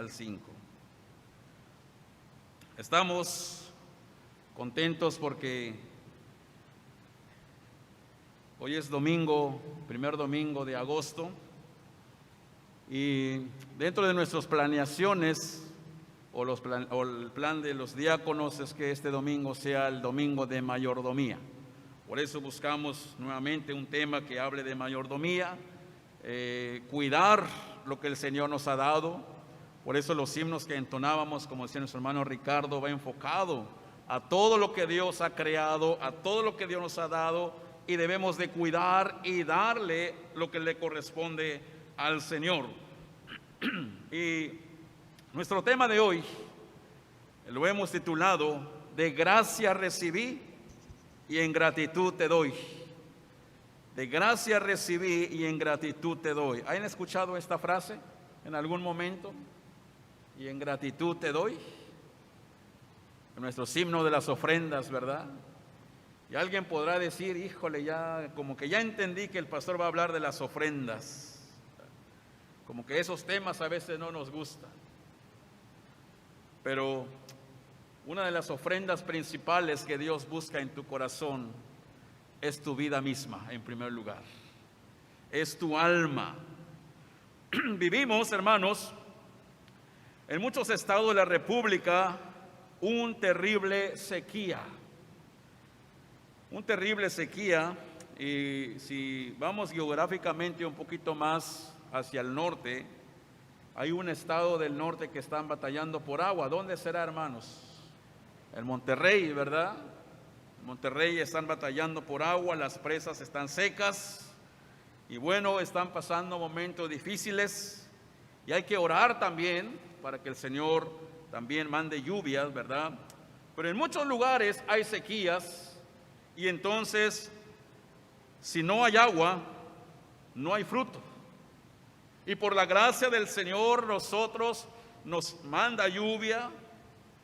al 5. Estamos contentos porque hoy es domingo, primer domingo de agosto, y dentro de nuestras planeaciones o el plan de los diáconos es que este domingo sea el domingo de mayordomía. Por eso buscamos nuevamente un tema que hable de mayordomía, cuidar lo que el Señor nos ha dado. Por eso los himnos que entonábamos, como decía nuestro hermano Ricardo, va enfocado a todo lo que Dios ha creado, a todo lo que Dios nos ha dado, y debemos de cuidar y darle lo que le corresponde al Señor. Y nuestro tema de hoy lo hemos titulado "De gracia recibí y en gratitud te doy". De gracia recibí y en gratitud te doy. ¿Han escuchado esta frase en algún momento? Y en gratitud te doy. En nuestro himno de las ofrendas, ¿verdad? Y alguien podrá decir, híjole, ya como que ya entendí que el pastor va a hablar de las ofrendas. Como que esos temas a veces no nos gustan. Pero una de las ofrendas principales que Dios busca en tu corazón es tu vida misma, en primer lugar. Es tu alma. Vivimos, hermanos, en muchos estados de la República un terrible sequía. Un terrible sequía, y si vamos geográficamente un poquito más hacia el norte, hay un estado del norte que están batallando por agua. ¿Dónde será, hermanos? En Monterrey, ¿verdad? En Monterrey están batallando por agua, las presas están secas y bueno, están pasando momentos difíciles y hay que orar también para que el Señor también mande lluvias, ¿verdad? Pero en muchos lugares hay sequías y entonces, si no hay agua, no hay fruto. Y por la gracia del Señor nosotros nos manda lluvia,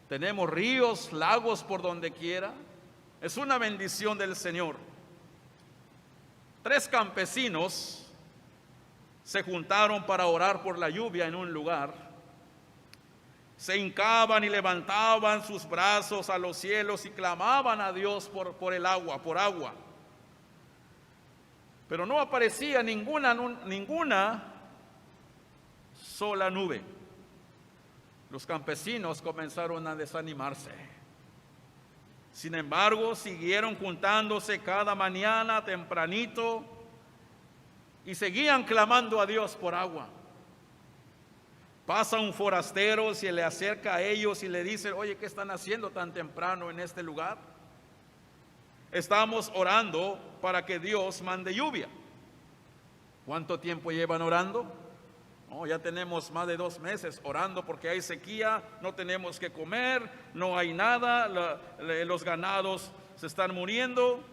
tenemos ríos, lagos por donde quiera. Es una bendición del Señor. 3 campesinos se juntaron para orar por la lluvia en un lugar. Se hincaban y levantaban sus brazos a los cielos y clamaban a Dios por el agua, por agua. Pero no aparecía ninguna sola nube. Los campesinos comenzaron a desanimarse. Sin embargo, siguieron juntándose cada mañana tempranito y seguían clamando a Dios por agua. Pasa un forastero, se le acerca a ellos y le dice, oye, ¿qué están haciendo tan temprano en este lugar? Estamos orando para que Dios mande lluvia. ¿Cuánto tiempo llevan orando? No, ya tenemos más de 2 meses orando porque hay sequía, no tenemos que comer, no hay nada, los ganados se están muriendo.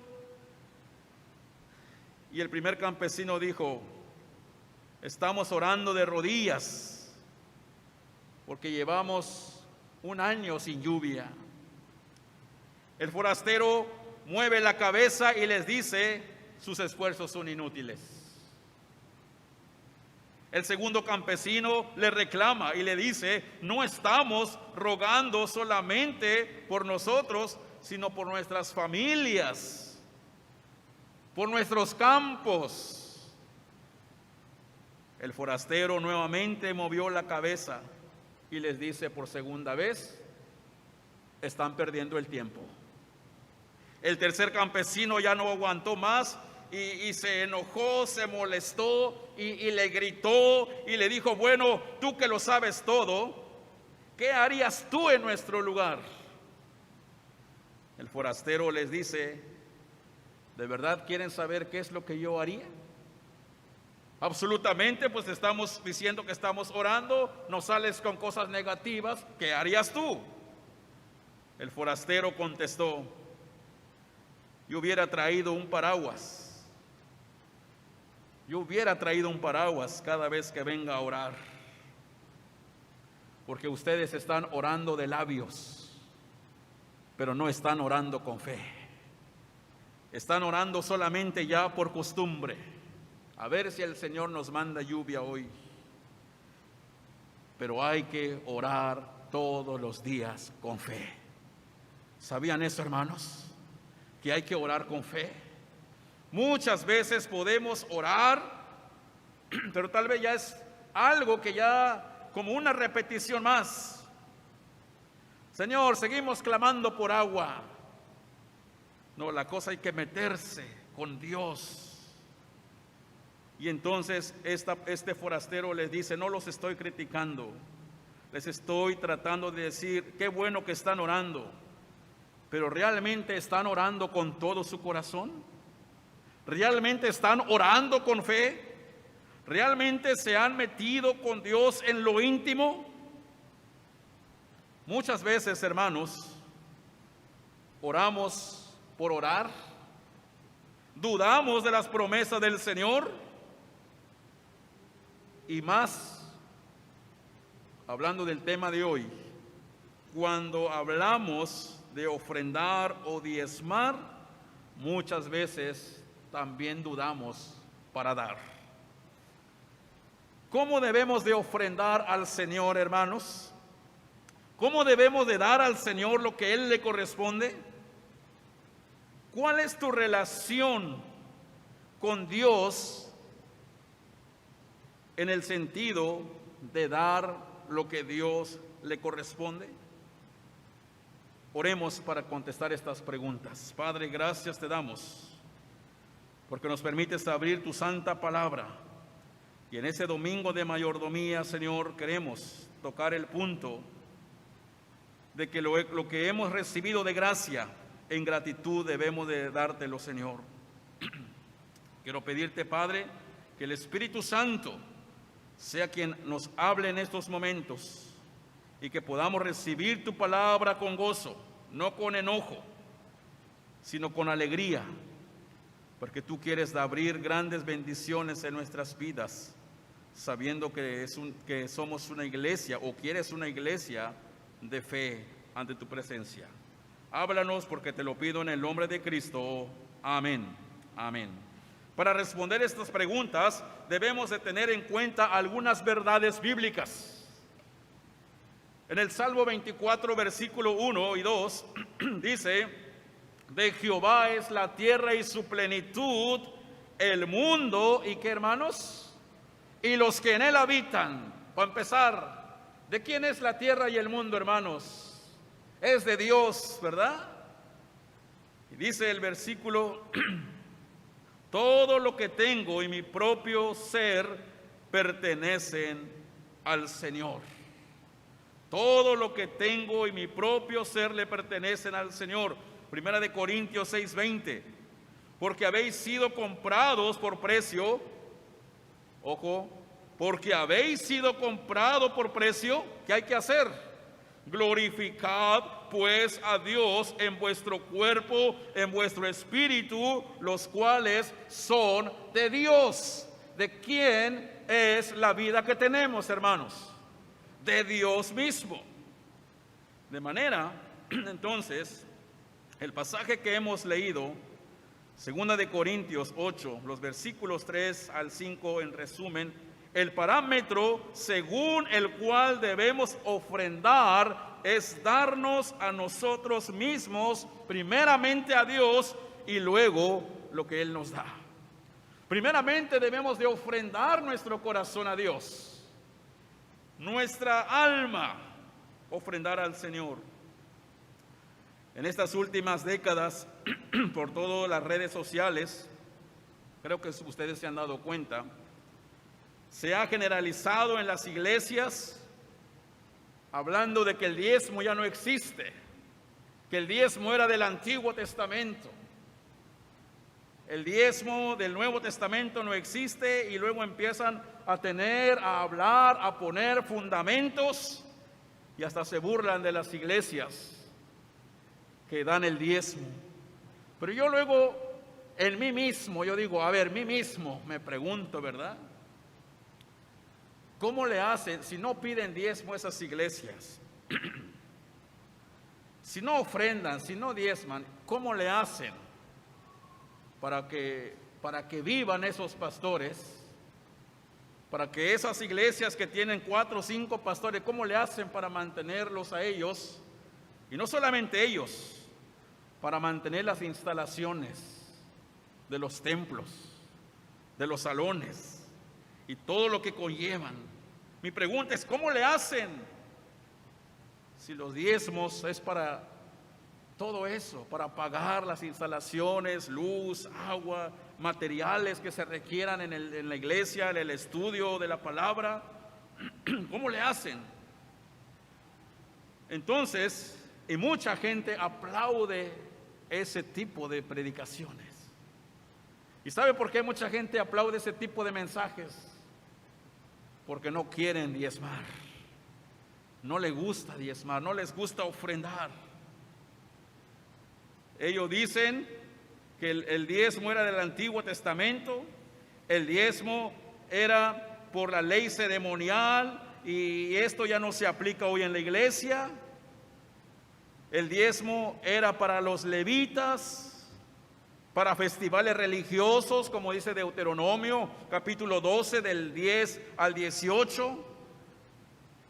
Y el primer campesino dijo, estamos orando de rodillas porque llevamos 1 año sin lluvia. El forastero mueve la cabeza y les dice, sus esfuerzos son inútiles. El segundo campesino le reclama y le dice, no estamos rogando solamente por nosotros, sino por nuestras familias, por nuestros campos. El forastero nuevamente movió la cabeza y les dice por segunda vez, están perdiendo el tiempo. El tercer campesino ya no aguantó más y se enojó, se molestó y le gritó y le dijo, bueno, tú que lo sabes todo, ¿qué harías tú en nuestro lugar? El forastero les dice, ¿de verdad quieren saber qué es lo que yo haría? Absolutamente, pues estamos diciendo que estamos orando, no sales con cosas negativas, ¿qué harías tú? El forastero contestó, yo hubiera traído un paraguas. Yo hubiera traído un paraguas cada vez que venga a orar, porque ustedes están orando de labios, pero no están orando con fe. Están orando solamente ya por costumbre, a ver si el Señor nos manda lluvia hoy. pero hay que orar todos los días con fe. ¿Sabían eso, hermanos? Que hay que orar con fe. Muchas veces podemos orar, pero tal vez ya es algo que ya como una repetición más. Señor, seguimos clamando por agua. No, la cosa hay que meterse con Dios. Y entonces este forastero les dice, no los estoy criticando, les estoy tratando de decir, qué bueno que están orando, pero ¿realmente están orando con todo su corazón? ¿Realmente están orando con fe? ¿Realmente se han metido con Dios en lo íntimo? Muchas veces, hermanos, oramos por orar, dudamos de las promesas del Señor. Y más, hablando del tema de hoy, cuando hablamos de ofrendar o diezmar, muchas veces también dudamos para dar. ¿Cómo debemos de ofrendar al Señor, hermanos? ¿Cómo debemos de dar al Señor lo que a Él le corresponde? ¿Cuál es tu relación con Dios en el sentido de dar lo que Dios le corresponde? Oremos para contestar estas preguntas. Padre, gracias te damos porque nos permites abrir tu santa palabra. Y en ese domingo de mayordomía, Señor, queremos tocar el punto de que lo que hemos recibido de gracia, en gratitud debemos de dártelo, Señor. Quiero pedirte, Padre, que el Espíritu Santo sea quien nos hable en estos momentos y que podamos recibir tu palabra con gozo, no con enojo, sino con alegría, porque tú quieres abrir grandes bendiciones en nuestras vidas, sabiendo que somos una iglesia, o quieres una iglesia de fe ante tu presencia. Háblanos, porque te lo pido en el nombre de Cristo. Amén. Amén. Para responder estas preguntas debemos de tener en cuenta algunas verdades bíblicas. En el Salmo 24, versículo 1 y 2, dice: de Jehová es la tierra y su plenitud, el mundo, ¿y qué, hermanos? Y los que en él habitan. Para empezar, ¿de quién es la tierra y el mundo, hermanos? Es de Dios, ¿verdad? Y dice el versículo: todo lo que tengo y mi propio ser pertenecen al Señor. Todo lo que tengo y mi propio ser le pertenecen al Señor. Primera de Corintios 6:20. Porque habéis sido comprados por precio. Ojo, porque habéis sido comprado por precio. ¿Qué hay que hacer? Glorificad pues a Dios en vuestro cuerpo, en vuestro espíritu, los cuales son de Dios. ¿De quién es la vida que tenemos, hermanos? De Dios mismo. De manera, entonces, el pasaje que hemos leído, 2 de Corintios 8, los versículos 3 al 5, en resumen, el parámetro según el cual debemos ofrendar es darnos a nosotros mismos, primeramente a Dios y luego lo que Él nos da. Primeramente debemos de ofrendar nuestro corazón a Dios, nuestra alma, ofrendar al Señor. En estas últimas décadas, por todas las redes sociales, creo que ustedes se han dado cuenta, se ha generalizado en las iglesias, hablando de que el diezmo ya no existe, que el diezmo era del Antiguo Testamento. El diezmo del Nuevo Testamento no existe, y luego empiezan a hablar, a poner fundamentos, y hasta se burlan de las iglesias que dan el diezmo. Pero yo luego, en mí mismo, yo digo, mí mismo me pregunto, ¿verdad? ¿Cómo le hacen si no piden diezmo esas iglesias? Si no ofrendan, si no diezman, ¿cómo le hacen para que vivan esos pastores para que esas iglesias que tienen 4 o 5 pastores, ¿cómo le hacen para mantenerlos a ellos? Y no solamente ellos, para mantener las instalaciones de los templos, de los salones y todo lo que conllevan. Mi pregunta es, ¿cómo le hacen? Si los diezmos es para todo eso, para pagar las instalaciones, luz, agua, materiales que se requieran en la iglesia, en el estudio de la palabra. ¿Cómo le hacen? Entonces, y mucha gente aplaude ese tipo de predicaciones. ¿Y sabe por qué mucha gente aplaude ese tipo de mensajes? Porque no quieren diezmar. No les gusta diezmar, no les gusta ofrendar. Ellos dicen que el diezmo era del Antiguo Testamento, el diezmo era por la ley ceremonial y esto ya no se aplica hoy en la iglesia. El diezmo era para los levitas, para festivales religiosos, como dice Deuteronomio, capítulo 12, del 10 al 18.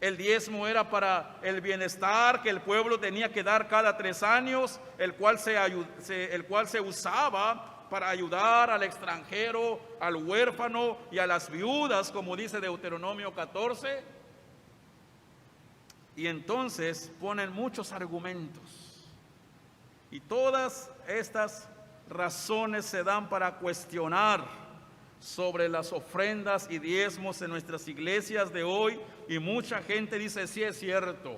El diezmo era para el bienestar que el pueblo tenía que dar cada 3 años, el cual se usaba para ayudar al extranjero, al huérfano y a las viudas, como dice Deuteronomio 14. Y entonces ponen muchos argumentos. Y todas estas razones se dan para cuestionar sobre las ofrendas y diezmos en nuestras iglesias de hoy, y mucha gente dice, sí es cierto.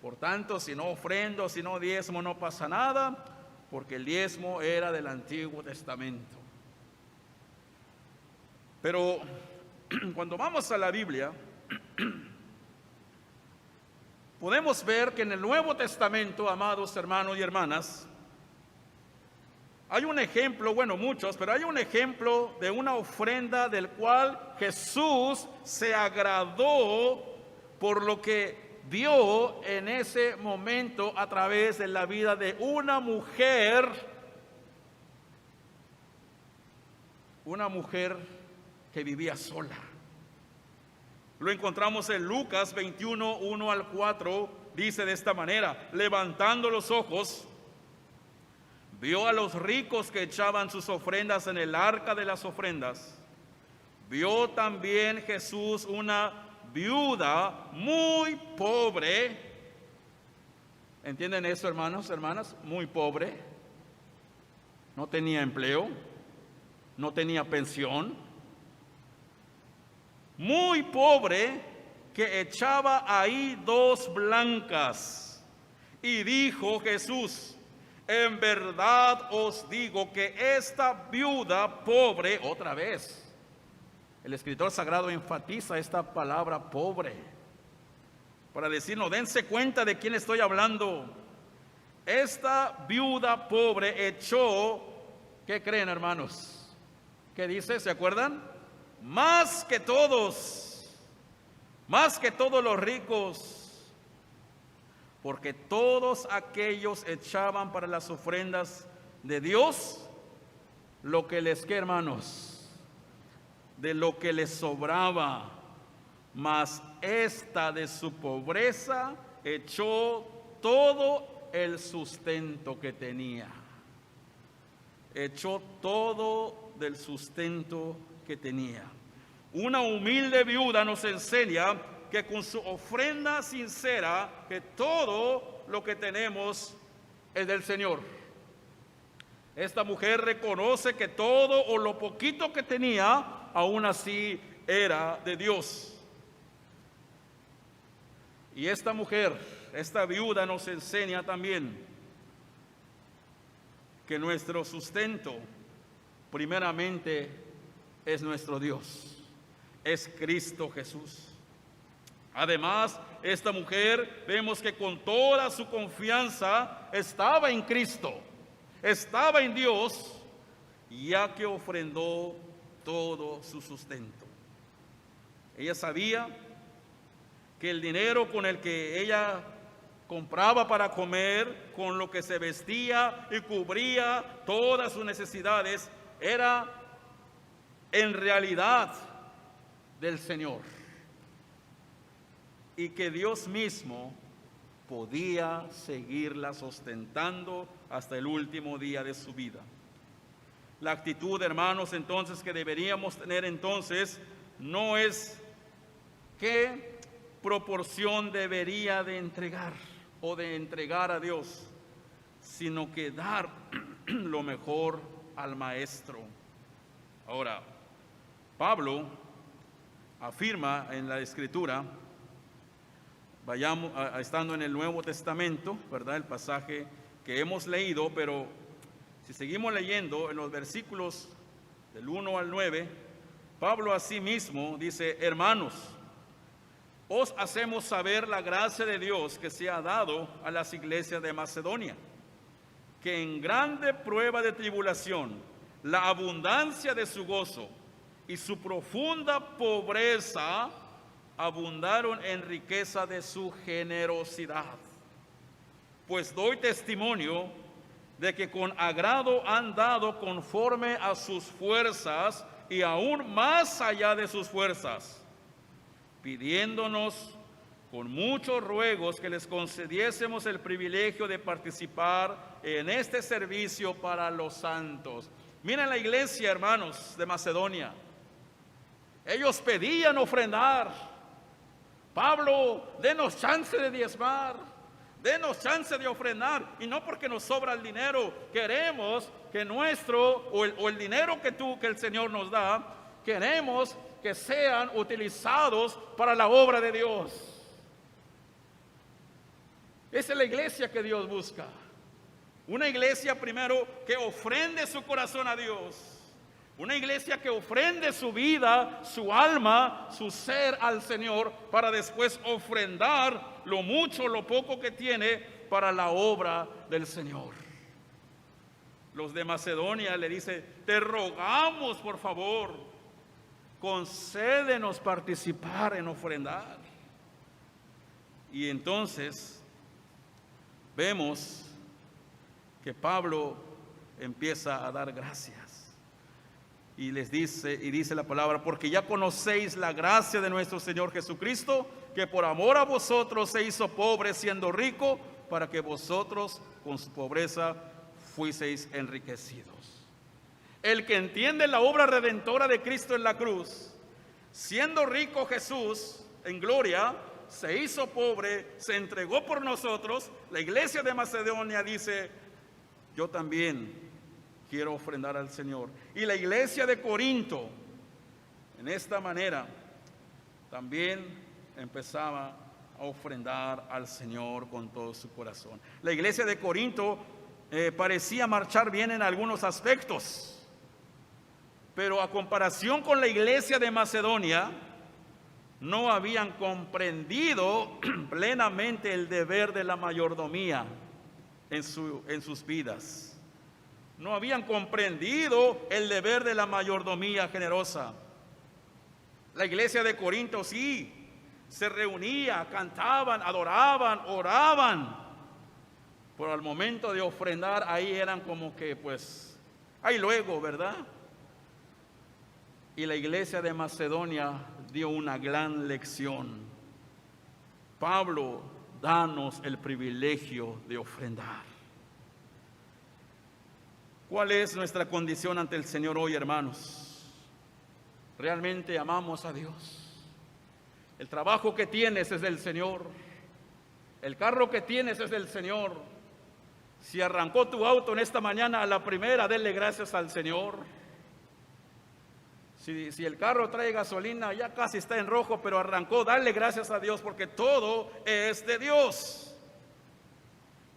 Por tanto, si no ofrendo, si no diezmo, no pasa nada, porque el diezmo era del Antiguo Testamento. Pero cuando vamos a la Biblia, podemos ver que en el Nuevo Testamento, amados hermanos y hermanas, hay un ejemplo, bueno, muchos, pero hay un ejemplo de una ofrenda del cual Jesús se agradó por lo que vio en ese momento a través de la vida de una mujer que vivía sola. Lo encontramos en Lucas 21, 1 al 4, dice de esta manera: levantando los ojos, vio a los ricos que echaban sus ofrendas en el arca de las ofrendas. Vio también Jesús una viuda muy pobre. ¿Entienden eso, hermanos, hermanas? Muy pobre. No tenía empleo, no tenía pensión. Muy pobre, que echaba ahí 2 blancas. Y dijo Jesús: en verdad os digo que esta viuda pobre, otra vez, el escritor sagrado enfatiza esta palabra pobre, para decirnos, dense cuenta de quién estoy hablando. Esta viuda pobre echó, ¿qué creen, hermanos? ¿Qué dice? ¿Se acuerdan? Más que todos los ricos. Porque todos aquellos echaban para las ofrendas de Dios lo que les, ¿qué, hermanos? De lo que les sobraba. Mas esta de su pobreza echó todo el sustento que tenía. Echó todo del sustento que tenía. Una humilde viuda nos enseña que con su ofrenda sincera, que todo lo que tenemos es del Señor. Esta mujer reconoce que todo o lo poquito que tenía, aún así era de Dios. Y esta mujer, esta viuda, nos enseña también que nuestro sustento, primeramente, es nuestro Dios, es Cristo Jesús. Además, esta mujer, vemos que con toda su confianza estaba en Cristo, estaba en Dios, ya que ofrendó todo su sustento. Ella sabía que el dinero con el que ella compraba para comer, con lo que se vestía y cubría todas sus necesidades, era en realidad del Señor y que Dios mismo podía seguirla sustentando hasta el último día de su vida. La actitud, hermanos, entonces que deberíamos tener entonces no es qué proporción debería de entregar o de entregar a Dios, sino que dar lo mejor al Maestro. Ahora, Pablo afirma en la Escritura, vayamos estando en el Nuevo Testamento, ¿verdad? El pasaje que hemos leído, pero si seguimos leyendo en los versículos del 1 al 9, Pablo asimismo dice: hermanos, os hacemos saber la gracia de Dios que se ha dado a las iglesias de Macedonia, que en grande prueba de tribulación, la abundancia de su gozo y su profunda pobreza abundaron en riqueza de su generosidad. Pues doy testimonio de que con agrado han dado conforme a sus fuerzas y aún más allá de sus fuerzas, pidiéndonos con muchos ruegos que les concediésemos el privilegio de participar en este servicio para los santos. Miren la iglesia, hermanos, de Macedonia. Ellos pedían ofrendar. Pablo, denos chance de diezmar, denos chance de ofrendar, y no porque nos sobra el dinero. Queremos que el dinero que el Señor nos da, queremos que sean utilizados para la obra de Dios. Esa es la iglesia que Dios busca. Una iglesia primero que ofrende su corazón a Dios. Una iglesia que ofrende su vida, su alma, su ser al Señor, para después ofrendar lo mucho, lo poco que tiene para la obra del Señor. Los de Macedonia le dicen: te rogamos, por favor, concédenos participar en ofrendar. Y entonces vemos que Pablo empieza a dar gracias. Y dice la palabra: porque ya conocéis la gracia de nuestro Señor Jesucristo, que por amor a vosotros se hizo pobre siendo rico, para que vosotros con su pobreza fuiseis enriquecidos. El que entiende la obra redentora de Cristo en la cruz, siendo rico Jesús en gloria, se hizo pobre, se entregó por nosotros. La iglesia de Macedonia dice: yo también quiero ofrendar al Señor. Y la iglesia de Corinto, en esta manera, también empezaba a ofrendar al Señor con todo su corazón. La iglesia de Corinto parecía marchar bien en algunos aspectos, pero a comparación con la iglesia de Macedonia, no habían comprendido plenamente el deber de la mayordomía en sus vidas. No habían comprendido el deber de la mayordomía generosa. La iglesia de Corinto sí, se reunía, cantaban, adoraban, oraban, pero al momento de ofrendar, ahí eran como que pues, ahí luego, ¿verdad? Y la iglesia de Macedonia dio una gran lección. Pablo, danos el privilegio de ofrendar. ¿Cuál es nuestra condición ante el Señor hoy, hermanos? ¿Realmente amamos a Dios? El trabajo que tienes es del Señor. El carro que tienes es del Señor. Si arrancó tu auto en esta mañana a la primera, denle gracias al Señor. Si el carro trae gasolina, ya casi está en rojo, pero arrancó, dale gracias a Dios, porque todo es de Dios.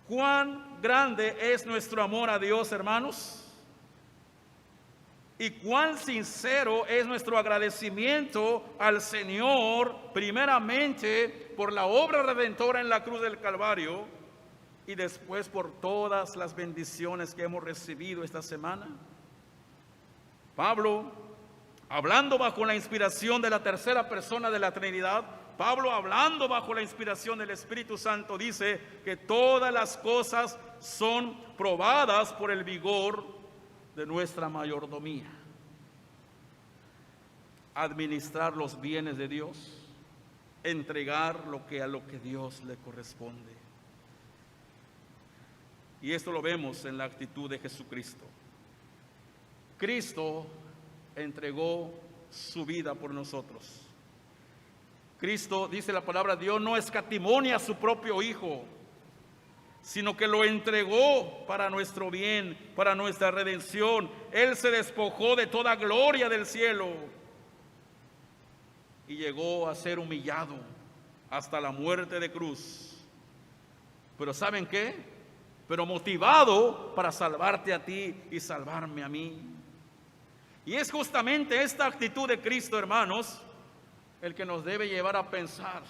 ¿Cuán grande es nuestro amor a Dios, hermanos? Y cuán sincero es nuestro agradecimiento al Señor, primeramente por la obra redentora en la cruz del Calvario, y después por todas las bendiciones que hemos recibido esta semana. Pablo, hablando bajo la inspiración de la tercera persona de la Trinidad, Pablo, hablando bajo la inspiración del Espíritu Santo, dice que todas las cosas son probadas por el vigor de nuestra mayordomía. administrar los bienes de Dios, entregar a lo que Dios le corresponde. Y esto lo vemos en la actitud de Jesucristo. Cristo entregó su vida por nosotros. Cristo, dice la palabra, Dios no escatimó a su propio Hijo, sino que lo entregó para nuestro bien, para nuestra redención. Él se despojó de toda gloria del cielo y llegó a ser humillado hasta la muerte de cruz. Pero ¿saben qué? Pero motivado para salvarte a ti y salvarme a mí. Y es justamente esta actitud de Cristo, hermanos, el que nos debe llevar a pensar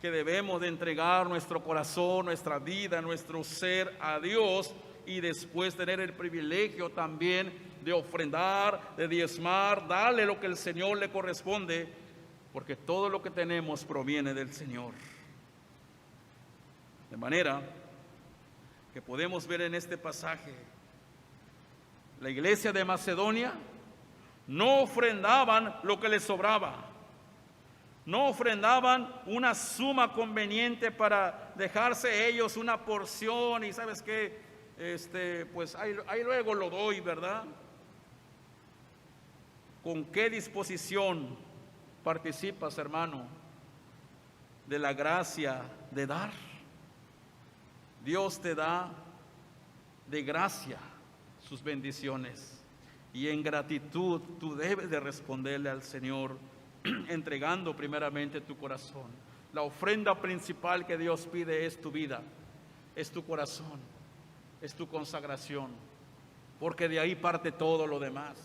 que debemos de entregar nuestro corazón, nuestra vida, nuestro ser a Dios, y después tener el privilegio también de ofrendar, de diezmar, darle lo que el Señor le corresponde, porque todo lo que tenemos proviene del Señor. De manera que podemos ver en este pasaje, la iglesia de Macedonia no ofrendaban lo que les sobraba. No ofrendaban una suma conveniente para dejarse ellos una porción y ¿sabes qué? Pues ahí luego lo doy, ¿verdad? ¿Con qué disposición participas, hermano, de la gracia de dar? Dios te da de gracia sus bendiciones, y en gratitud tú debes de responderle al Señor, entregando primeramente tu corazón. La ofrenda principal que Dios pide es tu vida, es tu corazón, es tu consagración, porque de ahí parte todo lo demás.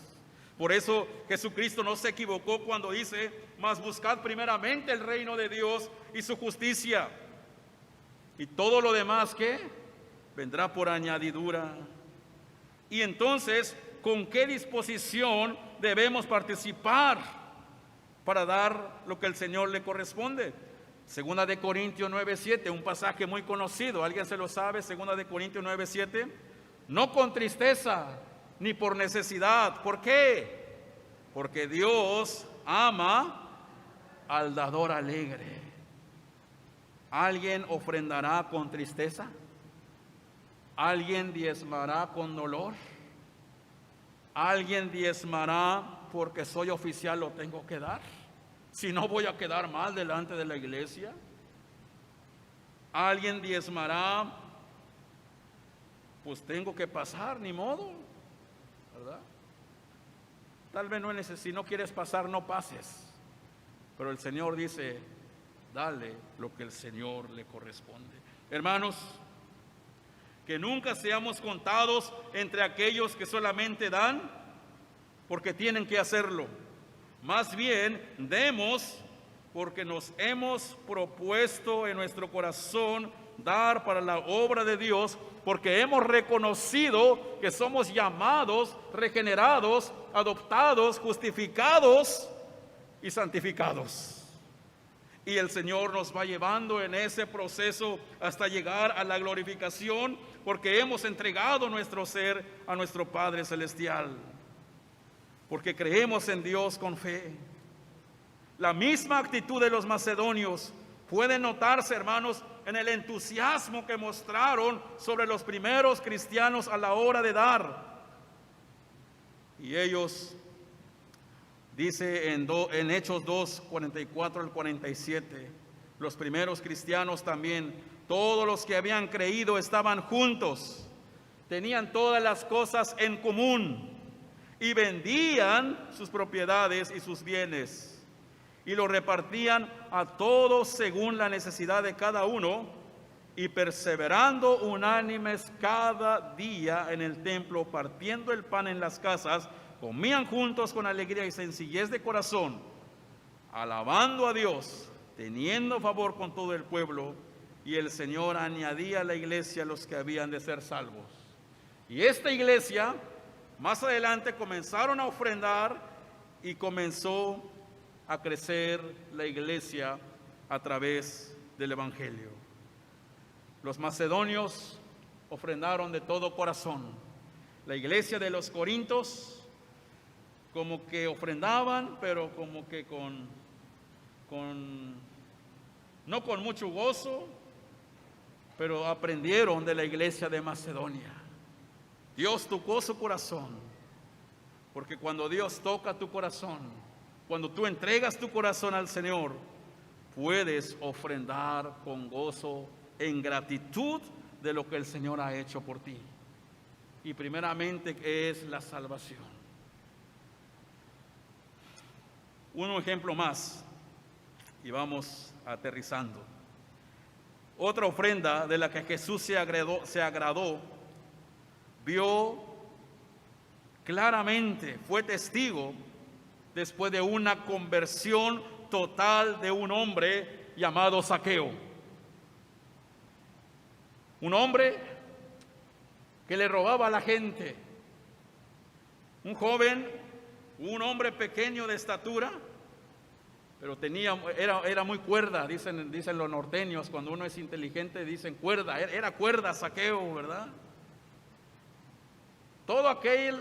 Por eso Jesucristo no se equivocó cuando dice: mas buscad primeramente el reino de Dios y su justicia, y todo lo demás, ¿qué? Vendrá por añadidura. Y entonces, ¿con qué disposición debemos participar para dar lo que el Señor le corresponde? Segunda de Corintios 9:7, un pasaje muy conocido. ¿Alguien se lo sabe? Segunda de Corintios 9:7. No con tristeza ni por necesidad. ¿Por qué? Porque Dios ama al dador alegre. ¿Alguien ofrendará con tristeza? ¿Alguien diezmará con dolor? ¿Alguien diezmará porque soy oficial, lo tengo que dar? Si no, voy a quedar mal delante de la iglesia. ¿Alguien diezmará? Pues tengo que pasar, ni modo, ¿verdad? Tal vez no si no quieres pasar, no pases. Pero el Señor dice: dale lo que el Señor le corresponde. Hermanos, que nunca seamos contados entre aquellos que solamente dan porque tienen que hacerlo. Más bien, demos porque nos hemos propuesto en nuestro corazón dar para la obra de Dios, porque hemos reconocido que somos llamados, regenerados, adoptados, justificados y santificados. Y el Señor nos va llevando en ese proceso hasta llegar a la glorificación, porque hemos entregado nuestro ser a nuestro Padre Celestial, porque creemos en Dios con fe. La misma actitud de los macedonios puede notarse, hermanos, en el entusiasmo que mostraron sobre los primeros cristianos a la hora de dar. Y ellos, dice en Hechos 2, 44 al 47, los primeros cristianos también, todos los que habían creído estaban juntos, tenían todas las cosas en común y vendían sus propiedades y sus bienes y lo repartían a todos según la necesidad de cada uno, y perseverando unánimes cada día en el templo, partiendo el pan en las casas, comían juntos con alegría y sencillez de corazón, alabando a Dios, teniendo favor con todo el pueblo, y el Señor añadía a la iglesia los que habían de ser salvos. Y esta iglesia, más adelante, comenzaron a ofrendar y comenzó a crecer la iglesia a través del Evangelio. Los macedonios ofrendaron de todo corazón. La iglesia de los Corintios como que ofrendaban, pero como que no con mucho gozo, pero aprendieron de la iglesia de Macedonia. Dios tocó su corazón, porque cuando Dios toca tu corazón, cuando tú entregas tu corazón al Señor, puedes ofrendar con gozo, en gratitud de lo que el Señor ha hecho por ti. Y primeramente es la salvación. Un ejemplo más, y vamos aterrizando. Otra ofrenda de la que Jesús se agradó, vio claramente, fue testigo después de una conversión total de un hombre llamado Zaqueo. Un hombre que le robaba a la gente. Un joven, un hombre pequeño de estatura, pero era muy cuerda, dicen los norteños, cuando uno es inteligente dicen cuerda, era cuerda Zaqueo, ¿verdad? Todo aquel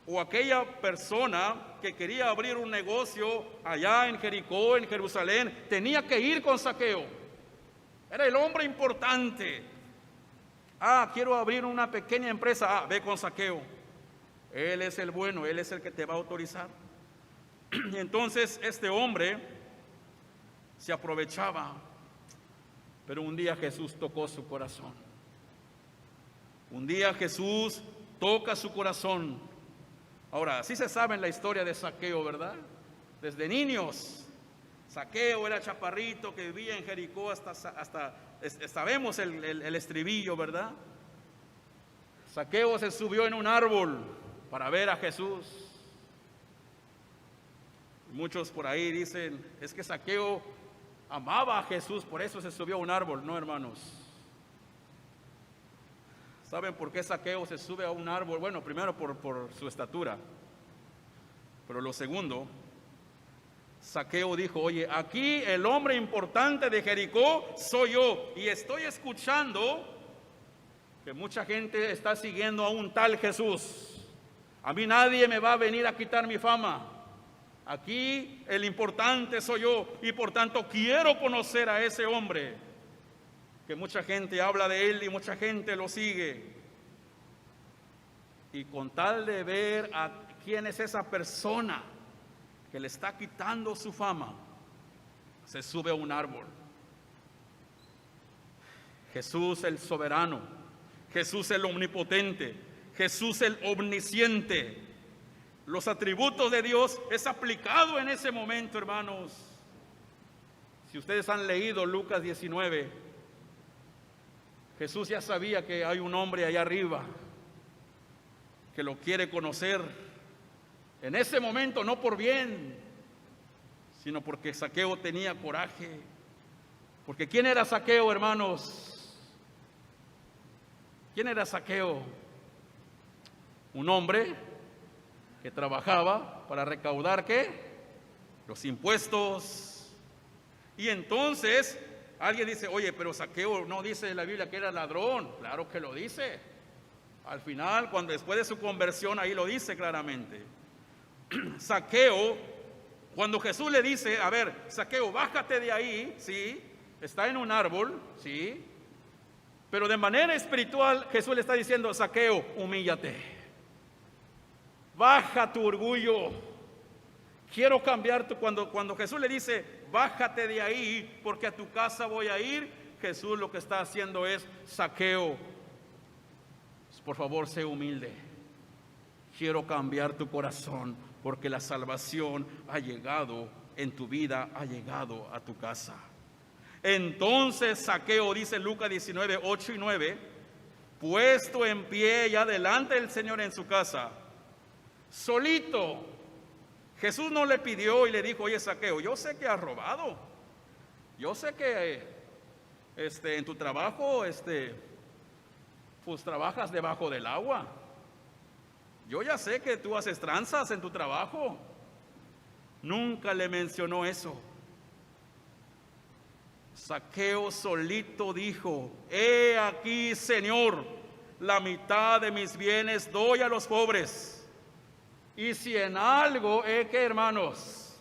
o aquella persona que quería abrir un negocio allá en Jericó, en Jerusalén, tenía que ir con Zaqueo. Era el hombre importante. Quiero abrir una pequeña empresa. Ve con Zaqueo. Él es el bueno, él es el que te va a autorizar. Y entonces este hombre se aprovechaba, pero un día Jesús tocó su corazón. Un día Jesús toca su corazón. Ahora, sí se sabe en la historia de Zaqueo, ¿verdad? Desde niños. Zaqueo era chaparrito que vivía en Jericó sabemos el estribillo, ¿verdad? Zaqueo se subió en un árbol para ver a Jesús. Muchos por ahí dicen, es que Zaqueo amaba a Jesús, por eso se subió a un árbol. No, hermanos. ¿Saben por qué Zaqueo se sube a un árbol? Bueno, primero por su estatura. Pero lo segundo, Zaqueo dijo, oye, aquí el hombre importante de Jericó soy yo. Y estoy escuchando que mucha gente está siguiendo a un tal Jesús. A mí nadie me va a venir a quitar mi fama. Aquí el importante soy yo y por tanto quiero conocer a ese hombre, que mucha gente habla de él y mucha gente lo sigue. Y con tal de ver a quién es esa persona que le está quitando su fama, se sube a un árbol. Jesús el soberano, Jesús el omnipotente, Jesús el omnisciente. Los atributos de Dios es aplicado en ese momento, hermanos. Si ustedes han leído Lucas 19, Jesús ya sabía que hay un hombre allá arriba que lo quiere conocer. En ese momento, no por bien, sino porque Zaqueo tenía coraje. Porque ¿quién era Zaqueo, hermanos? ¿Quién era Zaqueo? Un hombre que trabajaba para recaudar, ¿qué? Los impuestos. Y entonces alguien dice, oye, pero Zaqueo no dice en la Biblia que era ladrón. Claro que lo dice. Al final, después de su conversión, ahí lo dice claramente. Zaqueo, cuando Jesús le dice, a ver, Zaqueo, bájate de ahí, ¿sí? Está en un árbol, ¿sí? Pero de manera espiritual, Jesús le está diciendo, Zaqueo, humíllate. Baja tu orgullo. Quiero cambiar cuando Jesús le dice, bájate de ahí, porque a tu casa voy a ir, Jesús lo que está haciendo es, Zaqueo, por favor, sé humilde. Quiero cambiar tu corazón, porque la salvación ha llegado en tu vida, ha llegado a tu casa. Entonces Zaqueo, dice Lucas 19, 8 y 9, puesto en pie ya delante del Señor en su casa, solito. Jesús no le pidió y le dijo, oye Zaqueo, yo sé que has robado, yo sé que en tu trabajo pues trabajas debajo del agua, yo ya sé que tú haces tranzas en tu trabajo. Nunca le mencionó eso. Zaqueo solito dijo, he aquí, Señor, la mitad de mis bienes doy a los pobres. Y si en algo que hermanos,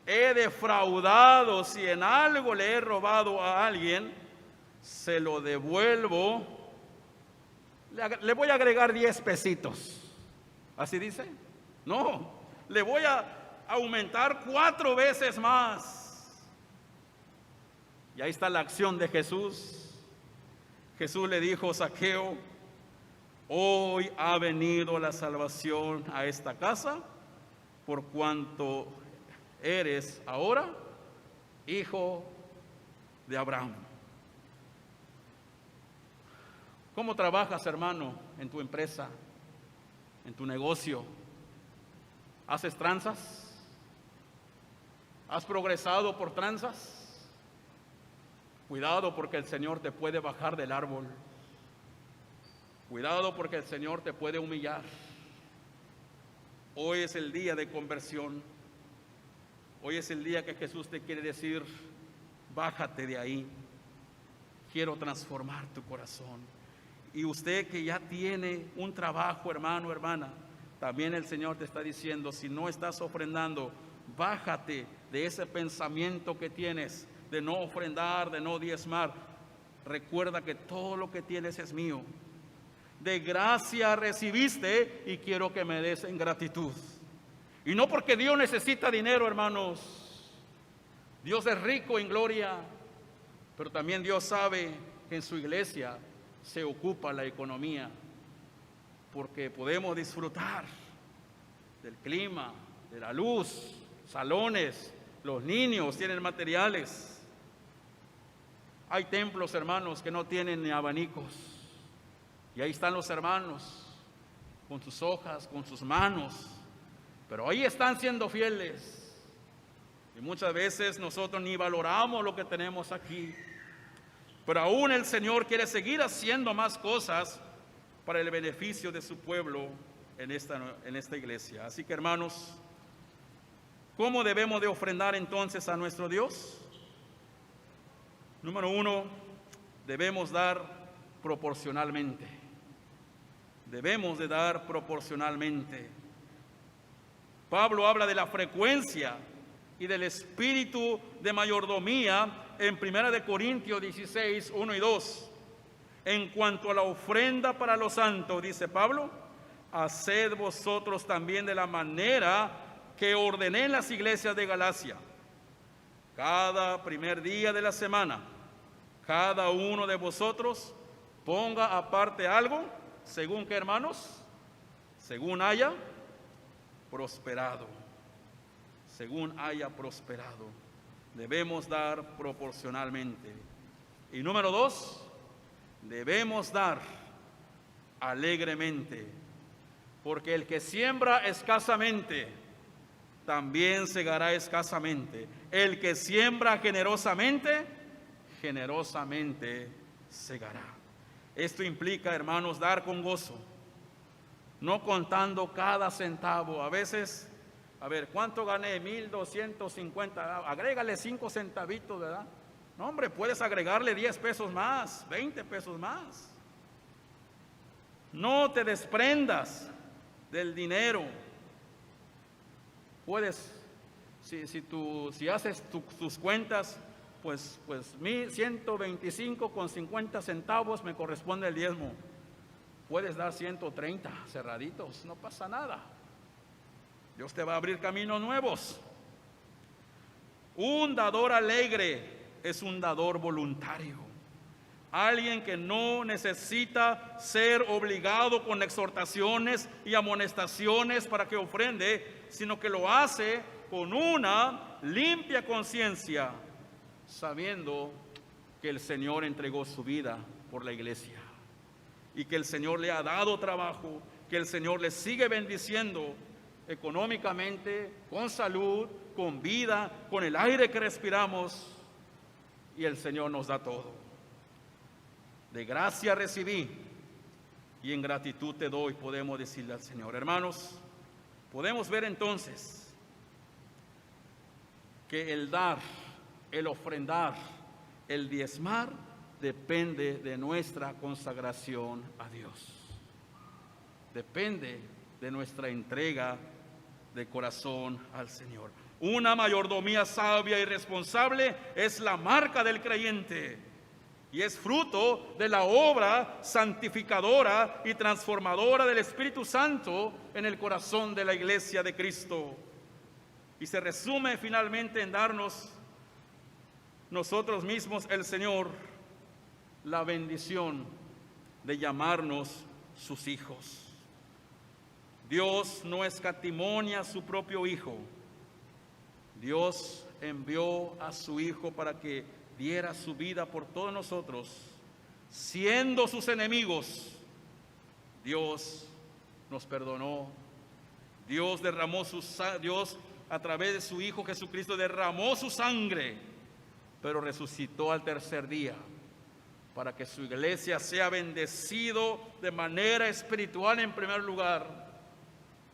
he defraudado, si en algo le he robado a alguien, se lo devuelvo. Le voy a agregar 10 pesitos. ¿Así dice? No, le voy a aumentar 4 veces más. Y ahí está la acción de Jesús. Jesús le dijo: Zaqueo, hoy ha venido la salvación a esta casa, por cuanto eres ahora hijo de Abraham. ¿Cómo trabajas, hermano, en tu empresa, en tu negocio? ¿Haces tranzas? ¿Has progresado por tranzas? Cuidado, porque el Señor te puede bajar del árbol. Cuidado, porque el Señor te puede humillar. Hoy es el día de conversión. Hoy es el día que Jesús te quiere decir: bájate de ahí. Quiero transformar tu corazón. Y usted que ya tiene un trabajo, hermano, hermana, también el Señor te está diciendo: si no estás ofrendando, bájate de ese pensamiento que tienes de no ofrendar, de no diezmar. Recuerda que todo lo que tienes es mío. De gracia recibiste y quiero que me des en gratitud. Y no porque Dios necesita dinero, hermanos. Dios es rico en gloria, pero también Dios sabe que en su iglesia se ocupa la economía, porque podemos disfrutar del clima, de la luz, salones, los niños tienen materiales. Hay templos, hermanos, que no tienen ni abanicos, y ahí están los hermanos con sus hojas, con sus manos, pero ahí están siendo fieles. Y muchas veces nosotros ni valoramos lo que tenemos aquí, pero aún el Señor quiere seguir haciendo más cosas para el beneficio de su pueblo en esta iglesia. Así que, hermanos, ¿cómo debemos de ofrendar entonces a nuestro Dios? Número 1, debemos dar proporcionalmente. Debemos de dar proporcionalmente. Pablo habla de la frecuencia y del espíritu de mayordomía en 1 Corintios 16, 1 y 2. En cuanto a la ofrenda para los santos, dice Pablo: haced vosotros también de la manera que ordené en las iglesias de Galacia. Cada primer día de la semana, cada uno de vosotros ponga aparte algo, según que, hermanos, según haya prosperado. Según haya prosperado. Debemos dar proporcionalmente. Y número 2, debemos dar alegremente, porque el que siembra escasamente también segará escasamente. El que siembra generosamente, generosamente segará. Esto implica, hermanos, dar con gozo, no contando cada centavo. A veces, ¿cuánto gané? 1,250. Agrégale 5 centavitos, ¿verdad? No, hombre, puedes agregarle 10 pesos más, 20 pesos más. No te desprendas del dinero. Puedes, si haces tus cuentas, pues 125,50 centavos me corresponde el diezmo. Puedes dar 130 cerraditos, no pasa nada. Dios te va a abrir caminos nuevos. Un dador alegre es un dador voluntario. Alguien que no necesita ser obligado con exhortaciones y amonestaciones para que ofrende, sino que lo hace con una limpia conciencia, sabiendo que el Señor entregó su vida por la iglesia y que el Señor le ha dado trabajo, que el Señor le sigue bendiciendo económicamente, con salud, con vida, con el aire que respiramos, y el Señor nos da todo. De gracia recibí y en gratitud te doy, podemos decirle al Señor. Hermanos, podemos ver entonces que el dar, el ofrendar, el diezmar depende de nuestra consagración a Dios. Depende de nuestra entrega de corazón al Señor. Una mayordomía sabia y responsable es la marca del creyente y es fruto de la obra santificadora y transformadora del Espíritu Santo en el corazón de la iglesia de Cristo. Y se resume finalmente en darnos nosotros mismos, el Señor, la bendición de llamarnos sus hijos. Dios no escatimó a su propio Hijo. Dios envió a su Hijo para que diera su vida por todos nosotros, siendo sus enemigos. Dios nos perdonó. Dios a través de su Hijo Jesucristo derramó su sangre, pero resucitó al tercer día para que su iglesia sea bendecido de manera espiritual en primer lugar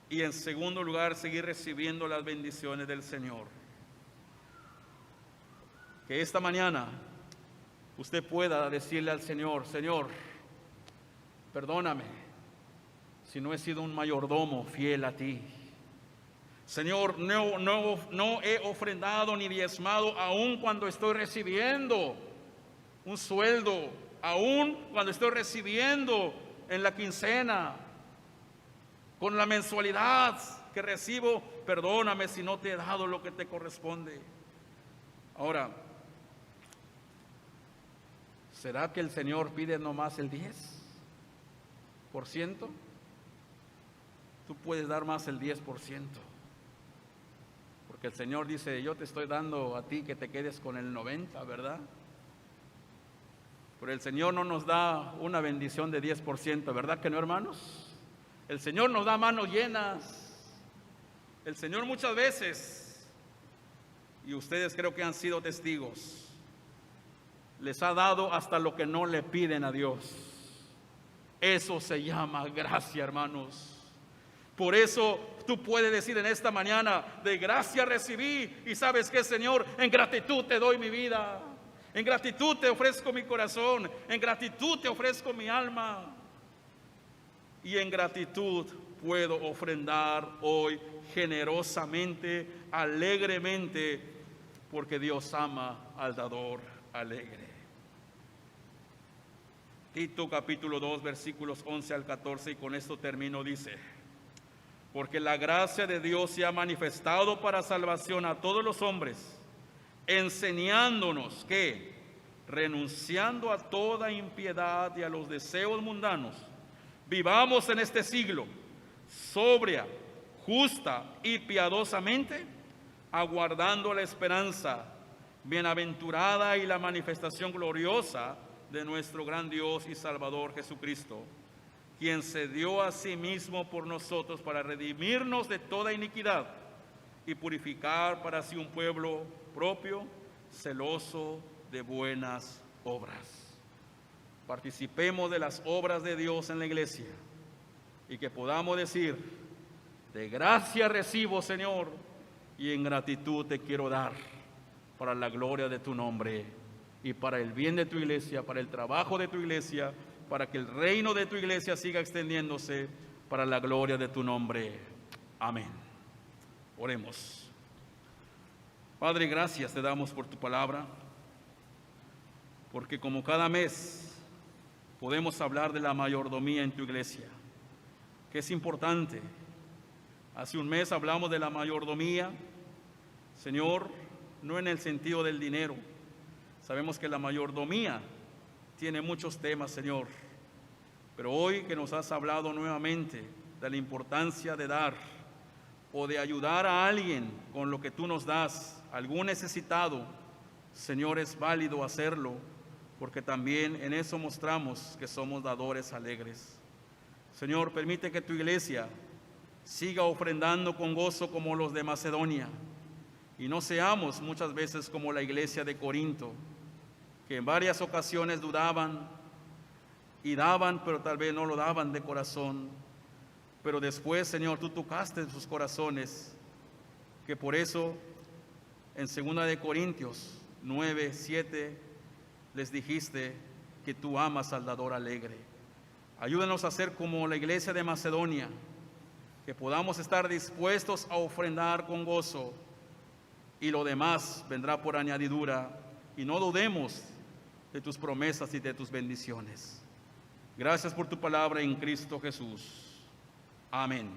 y en segundo lugar seguir recibiendo las bendiciones del Señor. Que esta mañana usted pueda decirle al Señor: Señor, perdóname si no he sido un mayordomo fiel a ti. Señor, no he ofrendado ni diezmado aun cuando estoy recibiendo un sueldo, aun cuando estoy recibiendo en la quincena, con la mensualidad que recibo. Perdóname si no te he dado lo que te corresponde. Ahora, ¿será que el Señor pide nomás el 10%? Tú puedes dar más el 10%. Porque el Señor dice: yo te estoy dando a ti que te quedes con el 90%, ¿verdad? Pero el Señor no nos da una bendición de 10%, ¿verdad que no, hermanos? El Señor nos da manos llenas. El Señor muchas veces, y ustedes creo que han sido testigos, les ha dado hasta lo que no le piden a Dios. Eso se llama gracia, hermanos. Por eso tú puedes decir en esta mañana: de gracia recibí, y ¿sabes qué, Señor? En gratitud te doy mi vida, en gratitud te ofrezco mi corazón, en gratitud te ofrezco mi alma, y en gratitud puedo ofrendar hoy generosamente, alegremente, porque Dios ama al dador alegre. Tito capítulo 2 versículos 11 al 14, y con esto termino, dice: porque la gracia de Dios se ha manifestado para salvación a todos los hombres, enseñándonos que, renunciando a toda impiedad y a los deseos mundanos, vivamos en este siglo sobria, justa y piadosamente, aguardando la esperanza bienaventurada y la manifestación gloriosa de nuestro gran Dios y Salvador Jesucristo, quien se dio a sí mismo por nosotros para redimirnos de toda iniquidad y purificar para sí un pueblo propio, celoso de buenas obras. Participemos de las obras de Dios en la iglesia y que podamos decir: de gracia recibo, Señor, y en gratitud te quiero dar, para la gloria de tu nombre y para el bien de tu iglesia, para el trabajo de tu iglesia, para que el reino de tu iglesia siga extendiéndose, para la gloria de tu nombre. Amén. Oremos. Padre, gracias te damos por tu palabra, porque como cada mes podemos hablar de la mayordomía en tu iglesia, que es importante. Hace un mes hablamos de la mayordomía, Señor, no en el sentido del dinero. Sabemos que la mayordomía tiene muchos temas, Señor, pero hoy que nos has hablado nuevamente de la importancia de dar o de ayudar a alguien con lo que tú nos das, algún necesitado, Señor, es válido hacerlo, porque también en eso mostramos que somos dadores alegres. Señor, permite que tu iglesia siga ofrendando con gozo como los de Macedonia, y no seamos muchas veces como la iglesia de Corinto, que en varias ocasiones dudaban y daban, pero tal vez no lo daban de corazón. Pero después, Señor, tú tocaste en sus corazones, que por eso en 2 de Corintios 9:7 les dijiste que tú amas al dador alegre. Ayúdanos a ser como la iglesia de Macedonia, que podamos estar dispuestos a ofrendar con gozo, y lo demás vendrá por añadidura, y no dudemos de tus promesas y de tus bendiciones. Gracias por tu palabra en Cristo Jesús. Amén.